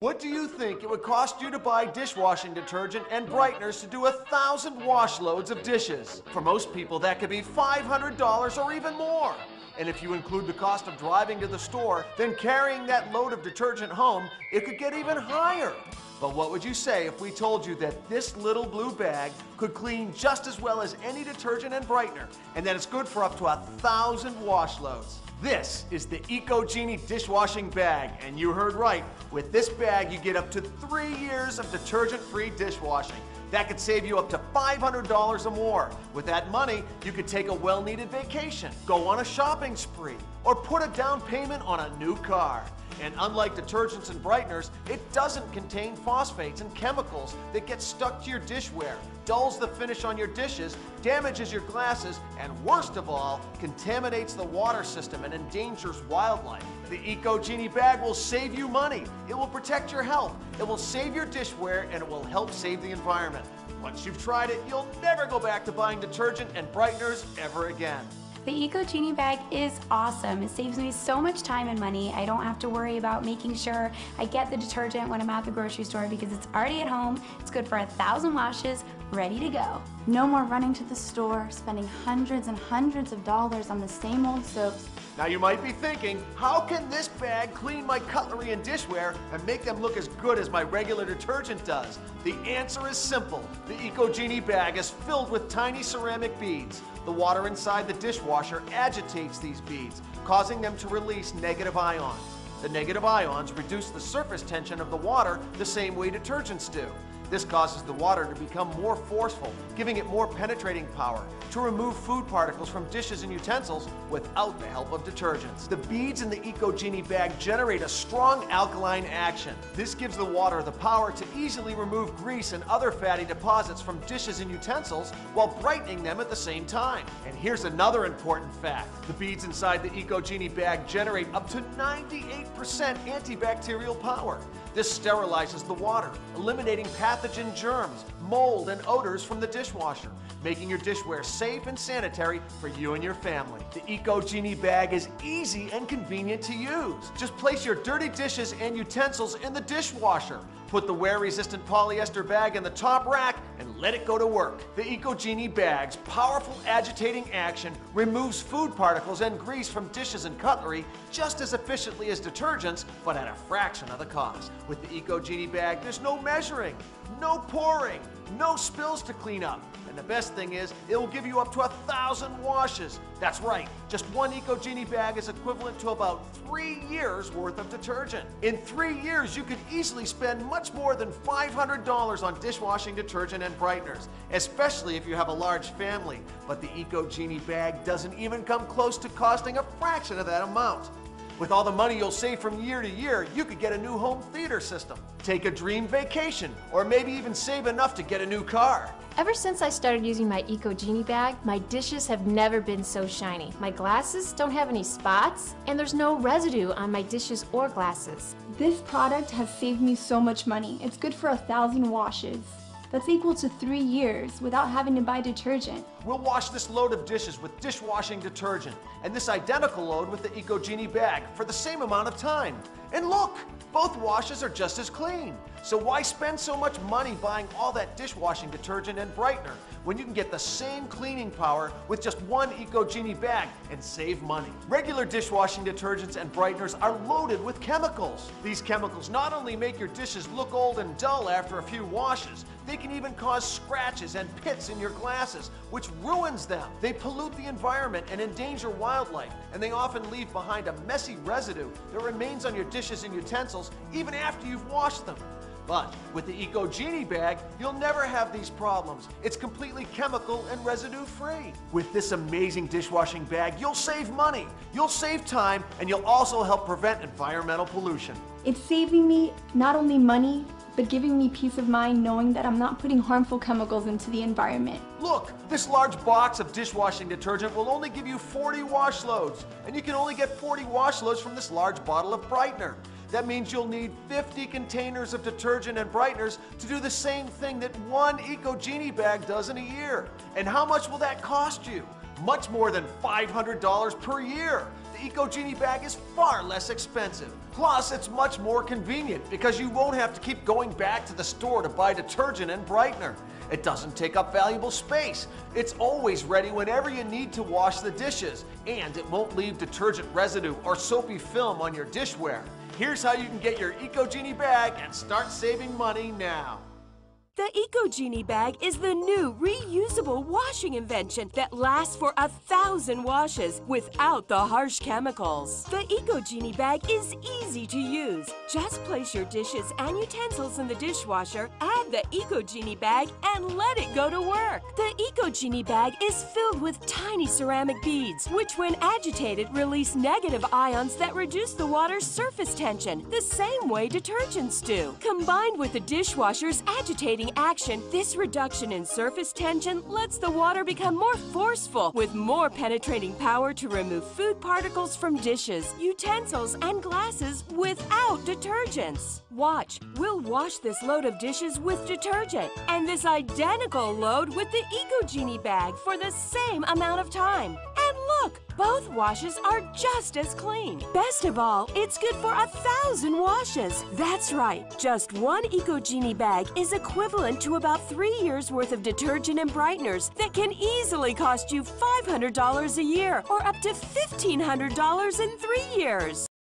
What do you think it would cost you to buy dishwashing detergent and brighteners to do 1,000 wash loads of dishes? For most people, that could be $500 or even more. And if you include the cost of driving to the store, then carrying that load of detergent home, it could get even higher. But what would you say if we told you that this little blue bag could clean just as well as any detergent and brightener, and that it's good for up to 1,000 wash loads? This is the Eco-Genie dishwashing bag, and you heard right. With this bag, you get up to 3 years of detergent-free dishwashing. That could save you up to $500 or more. With that money, you could take a well-needed vacation, go on a shopping spree, or put a down payment on a new car. And unlike detergents and brighteners, it doesn't contain phosphates and chemicals that get stuck to your dishware, dulls the finish on your dishes, damages your glasses, and worst of all, contaminates the water system and endangers wildlife. The Eco-Genie bag will save you money, it will protect your health, it will save your dishware, and it will help save the environment. Once you've tried it, you'll never go back to buying detergent and brighteners ever again. The Eco-Genie bag is awesome. It saves me so much time and money. I don't have to worry about making sure I get the detergent when I'm at the grocery store because it's already at home. It's good for 1,000 washes, ready to go. No more running to the store, spending hundreds and hundreds of dollars on the same old soaps. Now you might be thinking, how can this bag clean my cutlery and dishware and make them look as good as my regular detergent does? The answer is simple. The Eco-Genie bag is filled with tiny ceramic beads. The water inside the dishwasher agitates these beads, causing them to release negative ions. The negative ions reduce the surface tension of the water the same way detergents do. This causes the water to become more forceful, giving it more penetrating power to remove food particles from dishes and utensils without the help of detergents. The beads in the Eco-Genie bag generate a strong alkaline action. This gives the water the power to easily remove grease and other fatty deposits from dishes and utensils while brightening them at the same time. And here's another important fact. The beads inside the Eco-Genie bag generate up to 98% antibacterial power. This sterilizes the water, eliminating pathogen germs, mold, and odors from the dishwasher, making your dishware safe and sanitary for you and your family. The Eco-Genie bag is easy and convenient to use. Just place your dirty dishes and utensils in the dishwasher. Put the wear-resistant polyester bag in the top rack and let it go to work. The Eco-Genie bag's powerful agitating action removes food particles and grease from dishes and cutlery just as efficiently as detergents, but at a fraction of the cost. With the Eco-Genie bag, there's no measuring, no pouring, no spills to clean up. And the best thing is, it will give you up to 1,000 washes. That's right, just one Eco-Genie bag is equivalent to about 3 years worth of detergent. In 3 years, you could easily spend much more than $500 on dishwashing detergent and brighteners, especially if you have a large family. But the Eco-Genie bag doesn't even come close to costing a fraction of that amount. With all the money you'll save from year to year, you could get a new home theater system, take a dream vacation, or maybe even save enough to get a new car. Ever since I started using my Eco-Genie bag, my dishes have never been so shiny. My glasses don't have any spots, and there's no residue on my dishes or glasses. This product has saved me so much money. It's good for 1,000 washes. That's equal to 3 years without having to buy detergent. We'll wash this load of dishes with dishwashing detergent and this identical load with the Eco-Genie bag for the same amount of time. And look, both washes are just as clean. So why spend so much money buying all that dishwashing detergent and brightener when you can get the same cleaning power with just one Eco-Genie bag and save money? Regular dishwashing detergents and brighteners are loaded with chemicals. These chemicals not only make your dishes look old and dull after a few washes, they can even cause scratches and pits in your glasses, which ruins them. They pollute the environment and endanger wildlife, and they often leave behind a messy residue that remains on your dishes and utensils even after you've washed them. But with the Eco-Genie bag, you'll never have these problems. It's completely chemical and residue-free. With this amazing dishwashing bag, you'll save money, you'll save time, and you'll also help prevent environmental pollution. It's saving me not only money, but giving me peace of mind knowing that I'm not putting harmful chemicals into the environment. Look, this large box of dishwashing detergent will only give you 40 wash loads, and you can only get 40 wash loads from this large bottle of brightener. That means you'll need 50 containers of detergent and brighteners to do the same thing that one Eco-Genie bag does in a year. And how much will that cost you? Much more than $500 per year. The the Eco Genie bag is far less expensive. Plus, it's much more convenient because you won't have to keep going back to the store to buy detergent and brightener. It doesn't take up valuable space. It's always ready whenever you need to wash the dishes, and it won't leave detergent residue or soapy film on your dishware. Here's how you can get your Eco Genie bag and start saving money now. The Eco Genie bag is the new reusable washing invention that lasts for 1,000 washes without the harsh chemicals. The Eco Genie bag is easy to use. Just place your dishes and utensils in the dishwasher, add the Eco Genie bag, and let it go to work. The Eco Genie bag is filled with tiny ceramic beads, which when agitated release negative ions that reduce the water's surface tension, the same way detergents do. Combined with the dishwasher's agitating action, this reduction in surface tension lets the water become more forceful with more penetrating power to remove food particles from dishes, utensils, and glasses without detergents. Watch, we'll wash this load of dishes with detergent and this identical load with the Eco Genie bag for the same amount of time. And look, both washes are just as clean. Best of all, it's good for 1,000 washes. That's right, just one Eco Genie bag is equivalent to about 3 years worth of detergent and brighteners that can easily cost you $500 a year or up to $1,500 in 3 years.